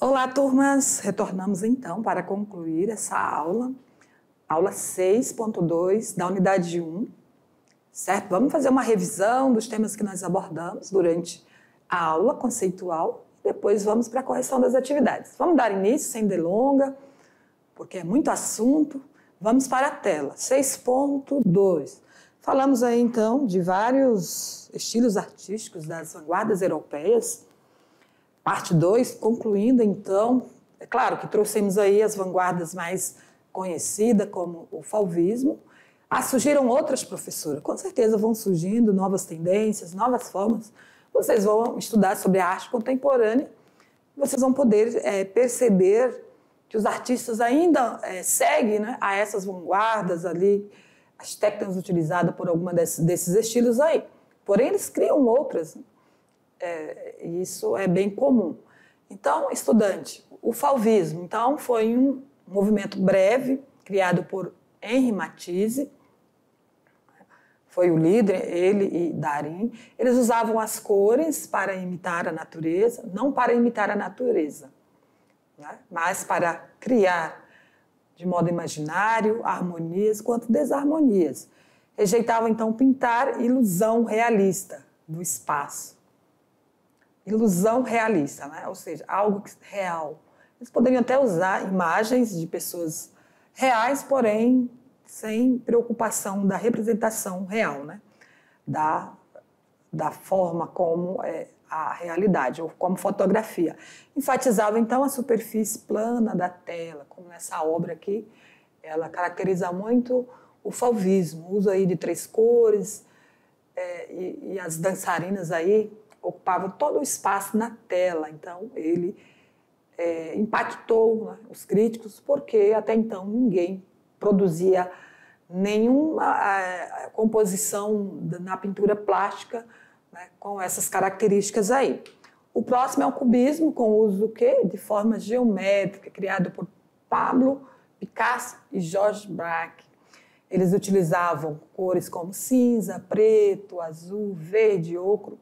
Olá, turmas! Retornamos então para concluir essa aula 6.2 da unidade 1, certo? Vamos fazer uma revisão dos temas que nós abordamos durante a aula conceitual e depois vamos para a correção das atividades. Vamos dar início sem delonga, porque é muito assunto. Vamos para a tela, 6.2. Falamos aí então de vários estilos artísticos das vanguardas europeias. Parte 2, concluindo então, é claro que trouxemos aí as vanguardas mais conhecidas, como o fauvismo. Surgiram outras, professora, com certeza vão surgindo novas tendências, novas formas. Vocês vão estudar sobre a arte contemporânea, vocês vão poder perceber que os artistas ainda seguem, né, a essas vanguardas ali, as técnicas utilizadas por alguma desses estilos aí. Porém, eles criam outras, né? Isso é bem comum. Então, estudante, o fauvismo, então, foi um movimento breve, criado por Henri Matisse, foi o líder, ele e Darin. Eles usavam as cores para imitar a natureza, não para imitar a natureza, né? Mas para criar, de modo imaginário, harmonias quanto desarmonias. Rejeitavam, então, pintar ilusão realista do espaço. Ilusão realista, né? Ou seja, algo real. Eles poderiam até usar imagens de pessoas reais, porém sem preocupação da representação real, né? Da forma como é a realidade, ou como fotografia. Enfatizava, então, a superfície plana da tela, como nessa obra aqui, ela caracteriza muito o fauvismo, o uso aí de 3 cores, e as dançarinas aí ocupava todo o espaço na tela. Então, ele impactou, né, os críticos, porque até então ninguém produzia nenhuma composição na pintura plástica, né, com essas características aí. O próximo é o cubismo, com o uso do quê? De forma geométrica, criado por Pablo Picasso e Georges Braque. Eles utilizavam cores como cinza, preto, azul, verde, ocre.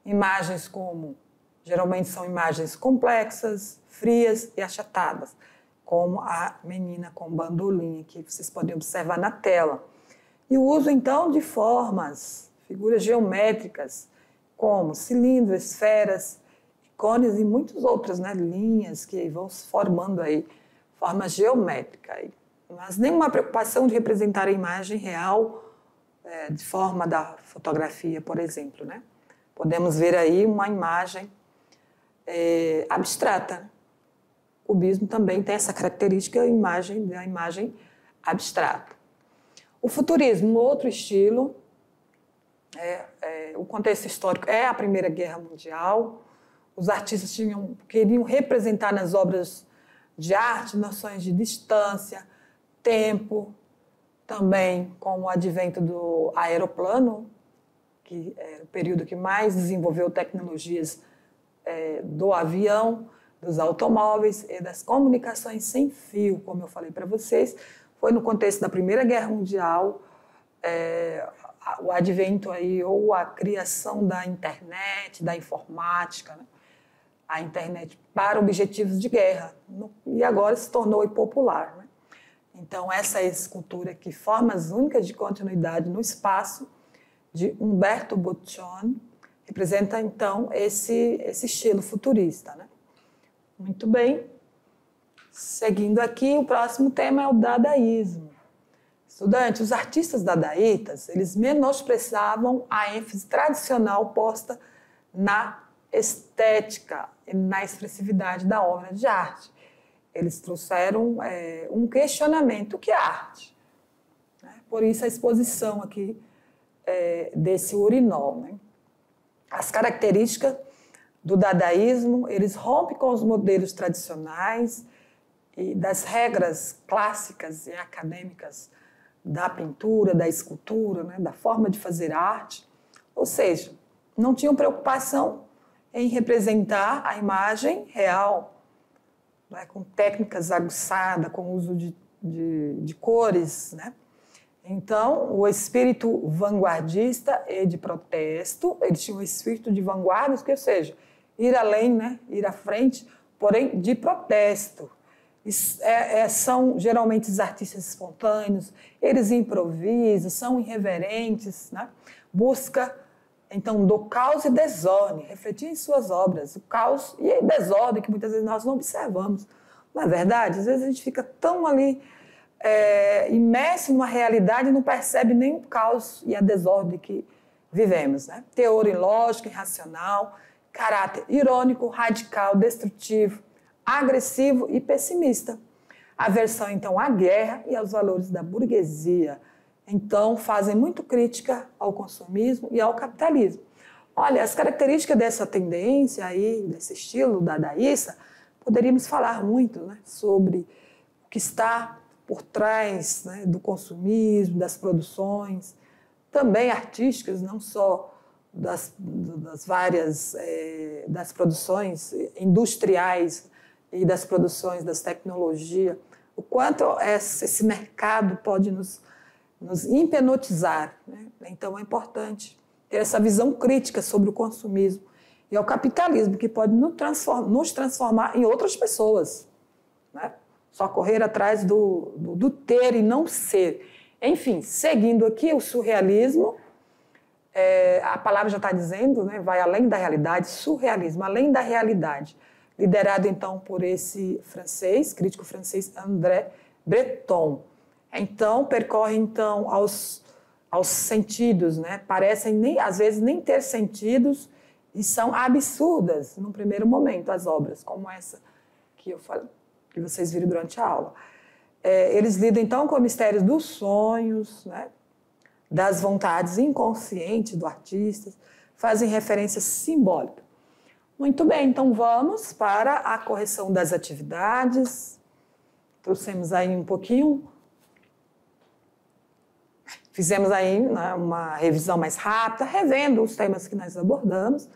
Imagens como, geralmente são imagens complexas, frias e achatadas, como a menina com bandolim, que vocês podem observar na tela. E o uso, então, de formas, figuras geométricas, como cilindros, esferas, cones e muitas outras, né, linhas que vão se formando aí, forma geométrica. Mas nenhuma preocupação de representar a imagem real de forma da fotografia, por exemplo, né? Podemos ver aí uma imagem abstrata. O cubismo também tem essa característica da imagem abstrata. O futurismo, outro estilo, o contexto histórico é a Primeira Guerra Mundial. Os artistas queriam representar nas obras de arte noções de distância, tempo, também com o advento do aeroplano, que é o período que mais desenvolveu tecnologias do avião, dos automóveis e das comunicações sem fio, como eu falei para vocês. Foi no contexto da Primeira Guerra Mundial, o advento aí, ou a criação da internet, da informática, né? A internet para objetivos de guerra, e agora se tornou popular, né? Então, essa escultura aqui, Formas Únicas de Continuidade no Espaço, de Umberto Boccioni, representa, então, esse estilo futurista, né? Muito bem. Seguindo aqui, o próximo tema é o dadaísmo. Estudantes, os artistas dadaítas, eles menosprezavam a ênfase tradicional posta na estética e na expressividade da obra de arte. Eles trouxeram um questionamento: o que é arte? Por isso a exposição aqui desse urinol, né? As características do dadaísmo, eles rompem com os modelos tradicionais e das regras clássicas e acadêmicas da pintura, da escultura, né, da forma de fazer arte. Ou seja, não tinham preocupação em representar a imagem real, né, com técnicas aguçadas, com uso de cores, né? Então, o espírito vanguardista e de protesto, eles tinham um espírito de vanguarda, ou seja, ir além, né, ir à frente, porém de protesto. São geralmente os artistas espontâneos, eles improvisam, são irreverentes, né? Busca, então, do caos e desordem, refletir em suas obras, o caos e a desordem que muitas vezes nós não observamos. Não é verdade? Às vezes a gente fica tão ali imerso numa realidade e não percebe nem o caos e a desordem que vivemos, né? Teor ilógico, irracional, caráter irônico, radical, destrutivo, agressivo e pessimista. Aversão, então, à guerra e aos valores da burguesia. Então, fazem muito crítica ao consumismo e ao capitalismo. Olha, as características dessa tendência aí, desse estilo dadaísta, poderíamos falar muito, né, sobre o que está por trás, né, do consumismo, das produções, também artísticas, não só das várias das produções industriais e das produções das tecnologias, o quanto esse mercado pode nos hipnotizar, né? Então é importante ter essa visão crítica sobre o consumismo e o capitalismo, que pode nos transformar em outras pessoas, né? Só correr atrás do ter e não ser. Enfim, seguindo aqui o surrealismo, a palavra já está dizendo, né? Vai além da realidade, surrealismo, além da realidade. Liderado, então, por esse francês, crítico francês André Breton. Então, percorre, então, aos sentidos, né? Parecem, às vezes, nem ter sentidos e são absurdas, no primeiro momento, as obras, como essa que eu falei, que vocês viram durante a aula. Eles lidam, então, com mistérios dos sonhos, né? Das vontades inconscientes do artista, fazem referência simbólica. Muito bem, então vamos para a correção das atividades. Trouxemos aí um pouquinho. Fizemos aí, né, uma revisão mais rápida, revendo os temas que nós abordamos,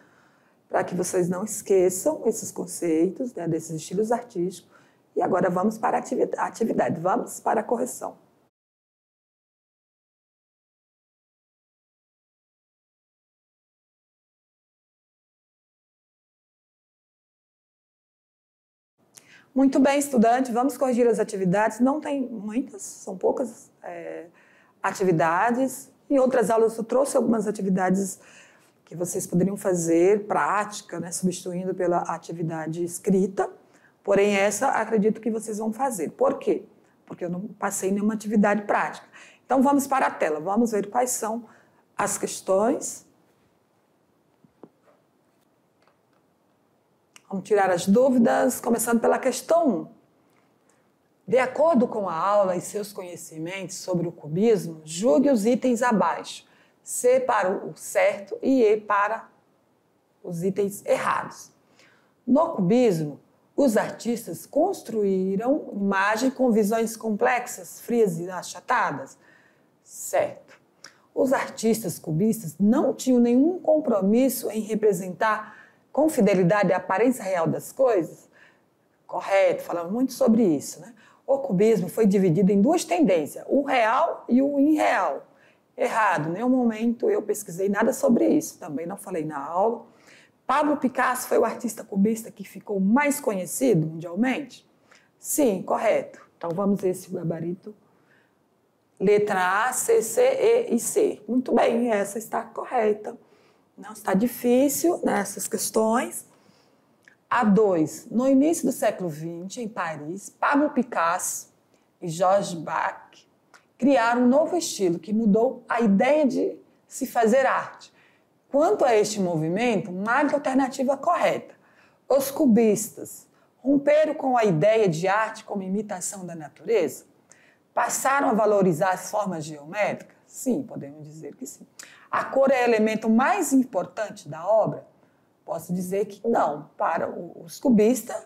para que vocês não esqueçam esses conceitos, né, desses estilos artísticos. E agora vamos para a atividade, vamos para a correção. Muito bem, estudante, vamos corrigir as atividades. Não tem muitas, são poucas atividades. Em outras aulas eu trouxe algumas atividades que vocês poderiam fazer, prática, né, substituindo pela atividade escrita. Porém, essa acredito que vocês vão fazer. Por quê? Porque eu não passei nenhuma atividade prática. Então, vamos para a tela, vamos ver quais são as questões. Vamos tirar as dúvidas, começando pela questão 1. De acordo com a aula e seus conhecimentos sobre o cubismo, julgue os itens abaixo. C para o certo e E para os itens errados. No cubismo, os artistas construíram imagem com visões complexas, frias e achatadas. Certo. Os artistas cubistas não tinham nenhum compromisso em representar com fidelidade a aparência real das coisas? Correto, falamos muito sobre isso, né? O cubismo foi dividido em duas tendências, o real e o irreal. Errado, em nenhum momento eu pesquisei nada sobre isso, também não falei na aula. Pablo Picasso foi o artista cubista que ficou mais conhecido mundialmente? Sim, correto. Então vamos ver esse gabarito. Letra A, C, C, E e C. Muito bem, essa está correta. Não está difícil nessas questões. A2. No início do século XX, em Paris, Pablo Picasso e Georges Bach criaram um novo estilo que mudou a ideia de se fazer arte. Quanto a este movimento, marca a alternativa correta. Os cubistas romperam com a ideia de arte como imitação da natureza? Passaram a valorizar as formas geométricas? Sim, podemos dizer que sim. A cor é o elemento mais importante da obra? Posso dizer que não. Para os cubistas,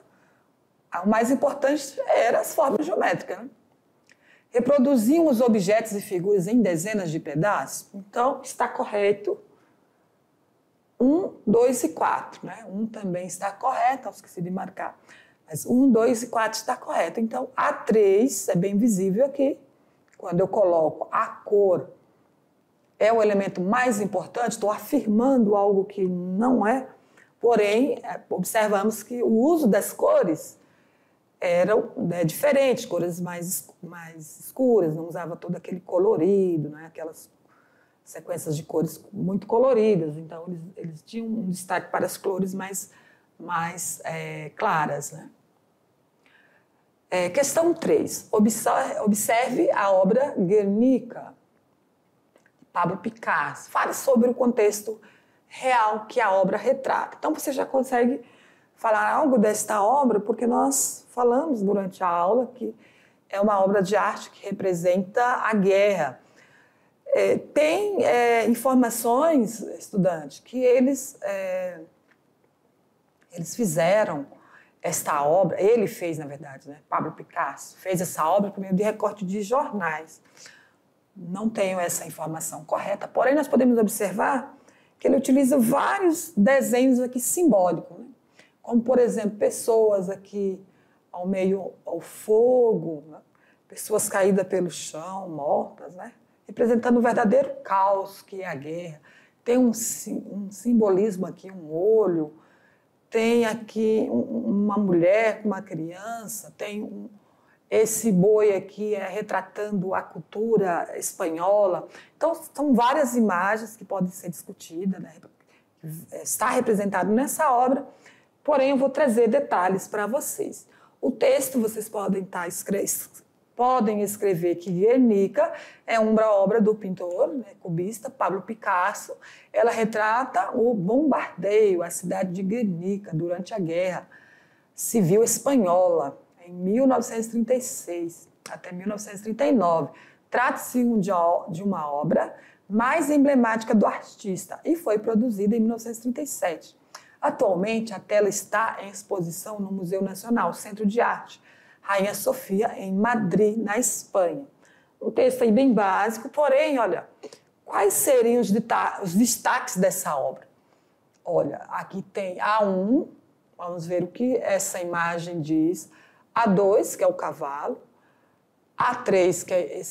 o mais importante eram as formas geométricas, né? Reproduziam os objetos e figuras em dezenas de pedaços? Então, está correto. 1, 2 e 4. Né? 1 também está correto, eu esqueci de marcar. Mas 1, 2 e 4 está correto. Então, a 3 é bem visível aqui. Quando eu coloco a cor é o elemento mais importante, estou afirmando algo que não é Porém, observamos que o uso das cores era diferente, cores mais escuras, não usava todo aquele colorido, né? Aquelas sequências de cores muito coloridas. Então, eles tinham um destaque para as cores mais claras, né? Questão 3. Observe a obra Guernica, de Pablo Picasso. Fale sobre o contexto real que a obra retrata. Então, você já consegue falar algo desta obra, porque nós falamos durante a aula que é uma obra de arte que representa a guerra. Tem informações, estudante, que eles fizeram esta obra, ele fez, na verdade, né? Pablo Picasso fez essa obra por meio de recorte de jornais. Não tenho essa informação correta, porém nós podemos observar que ele utiliza vários desenhos aqui simbólicos, né? Como, por exemplo, pessoas aqui ao fogo, né? Pessoas caídas pelo chão, mortas, né? Representando o verdadeiro caos que é a guerra. Tem um simbolismo aqui, um olho, tem aqui uma mulher com uma criança, tem esse boi aqui retratando a cultura espanhola. Então, são várias imagens que podem ser discutidas, né? Está representado nessa obra, porém eu vou trazer detalhes para vocês. O texto vocês podem escrever que Guernica é uma obra do pintor, né, cubista Pablo Picasso. Ela retrata o bombardeio à cidade de Guernica durante a Guerra Civil Espanhola, em 1936 até 1939. Trata-se de uma obra mais emblemática do artista e foi produzida em 1937. Atualmente, a tela está em exposição no Museu Nacional, Centro de Arte Rainha Sofia, em Madrid, na Espanha. Um texto aí bem básico, porém, olha, quais seriam os destaques dessa obra? Olha, aqui tem A1, vamos ver o que essa imagem diz. A2, que é o cavalo. A3, que é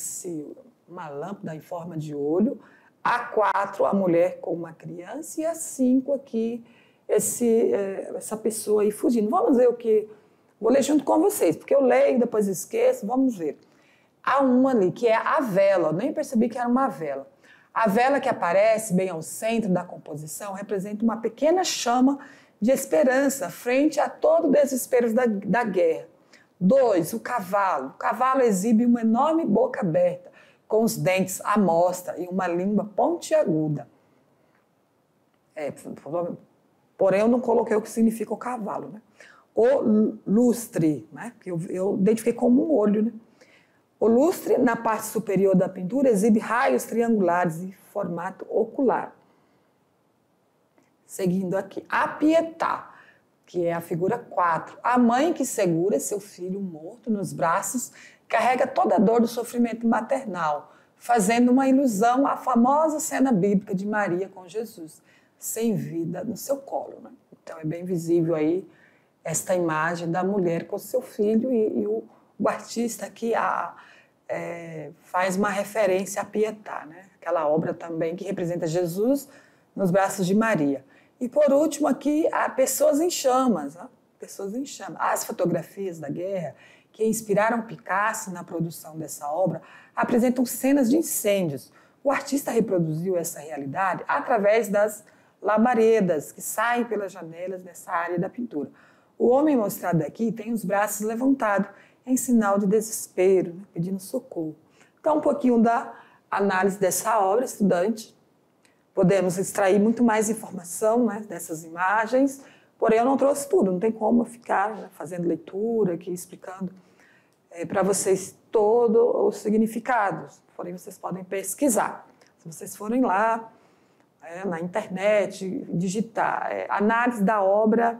uma lâmpada em forma de olho. A4, a mulher com uma criança. E A5 aqui, essa pessoa aí fugindo. Vamos ver o que... Vou ler junto com vocês, porque eu leio, depois esqueço, vamos ver. Há uma ali, que é a vela, eu nem percebi que era uma vela. A vela que aparece bem ao centro da composição representa uma pequena chama de esperança frente a todo o desespero da guerra. 2, o cavalo. O cavalo exibe uma enorme boca aberta, com os dentes à mostra e uma língua pontiaguda. Porém, eu não coloquei o que significa o cavalo, né? O lustre, né? Que eu identifiquei como um olho, né? O lustre, na parte superior da pintura, exibe raios triangulares em formato ocular. Seguindo aqui, a Pietà, que é a figura 4. A mãe que segura seu filho morto nos braços carrega toda a dor do sofrimento maternal, fazendo uma ilusão à famosa cena bíblica de Maria com Jesus, sem vida no seu colo, né? Então é bem visível aí esta imagem da mulher com seu filho e o artista aqui faz uma referência a Pietà, né? Aquela obra também que representa Jesus nos braços de Maria. E por último aqui, há pessoas em chamas, né? Pessoas em chamas. As fotografias da guerra que inspiraram Picasso na produção dessa obra apresentam cenas de incêndios. O artista reproduziu essa realidade através das labaredas que saem pelas janelas dessa área da pintura. O homem mostrado aqui tem os braços levantados em sinal de desespero, né, pedindo socorro. Então, um pouquinho da análise dessa obra, estudante. Podemos extrair muito mais informação, né, dessas imagens, porém eu não trouxe tudo, não tem como eu ficar, né, fazendo leitura aqui, explicando para vocês todos os significados. Porém, vocês podem pesquisar. Se vocês forem lá, na internet, digitar análise da obra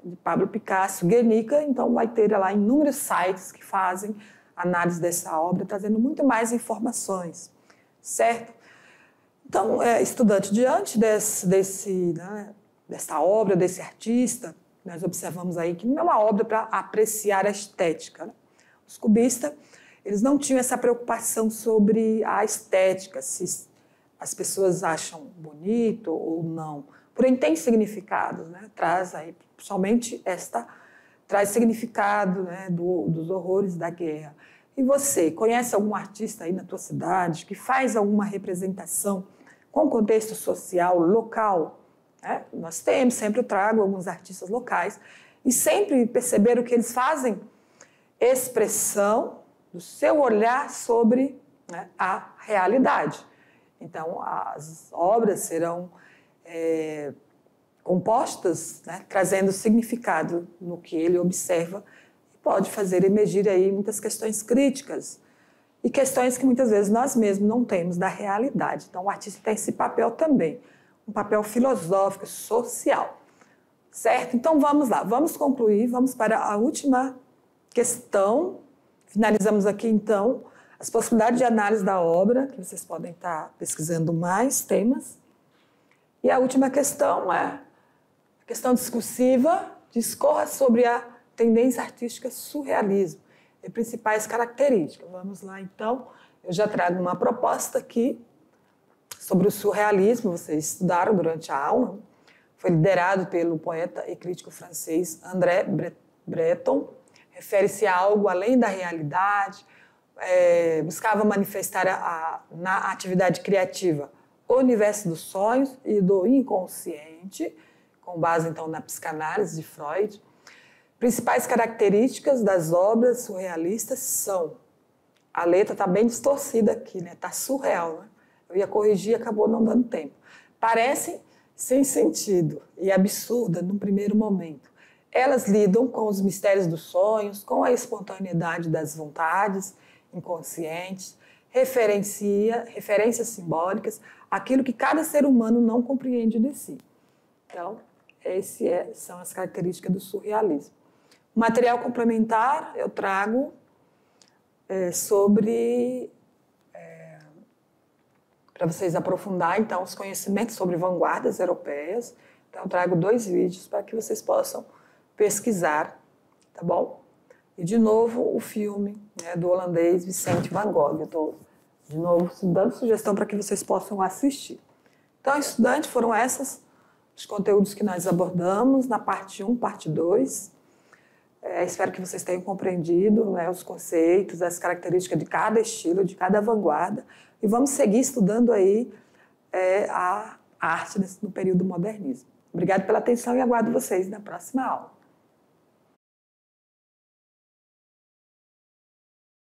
de Pablo Picasso, Guernica, então vai ter lá inúmeros sites que fazem análise dessa obra, trazendo muito mais informações, certo? Então, estudante, diante dessa obra, desse artista, nós observamos aí que não é uma obra para apreciar a estética, né? Os cubistas, eles não tinham essa preocupação sobre a estética, se as pessoas acham bonito ou não. porém tem significados, né? Traz aí, principalmente traz significado, né, dos horrores da guerra. E você, conhece algum artista aí na tua cidade que faz alguma representação com contexto social, local? Né? Nós temos, sempre eu trago alguns artistas locais e sempre perceberam que eles fazem expressão do seu olhar sobre, né, a realidade. Então, as obras serão compostas, né, trazendo significado no que ele observa e pode fazer emergir aí muitas questões críticas e questões que muitas vezes nós mesmos não temos da realidade. Então, o artista tem esse papel também, um papel filosófico, social, certo? Então, vamos lá, vamos concluir, vamos para a última questão. Finalizamos aqui, então, as possibilidades de análise da obra, que vocês podem estar pesquisando mais temas. E a última questão é a questão discursiva, discorra sobre a tendência artística surrealismo e principais características. Vamos lá, então. Eu já trago uma proposta aqui sobre o surrealismo, vocês estudaram durante a aula. Foi liderado pelo poeta e crítico francês André Breton. Refere-se a algo além da realidade, buscava manifestar na atividade criativa o universo dos sonhos e do inconsciente, com base, então, na psicanálise de Freud. Principais características das obras surrealistas são... A letra está bem distorcida aqui, né? Está surreal, né? Eu ia corrigir e acabou não dando tempo. Parecem sem sentido e absurda num primeiro momento. Elas lidam com os mistérios dos sonhos, com a espontaneidade das vontades inconscientes, referências simbólicas, aquilo que cada ser humano não compreende de si. Então, são as características do surrealismo. O material complementar eu trago para vocês aprofundar, então, os conhecimentos sobre vanguardas europeias. Então, eu trago 2 vídeos para que vocês possam pesquisar, tá bom? E, de novo, o filme, né, do holandês Vincent van Gogh. Eu estou, de novo, dando sugestão para que vocês possam assistir. Então, estudantes, foram esses os conteúdos que nós abordamos na parte 1, parte 2. Espero que vocês tenham compreendido, né, os conceitos, as características de cada estilo, de cada vanguarda. E vamos seguir estudando aí a arte no período modernismo. Obrigada pela atenção e aguardo vocês na próxima aula.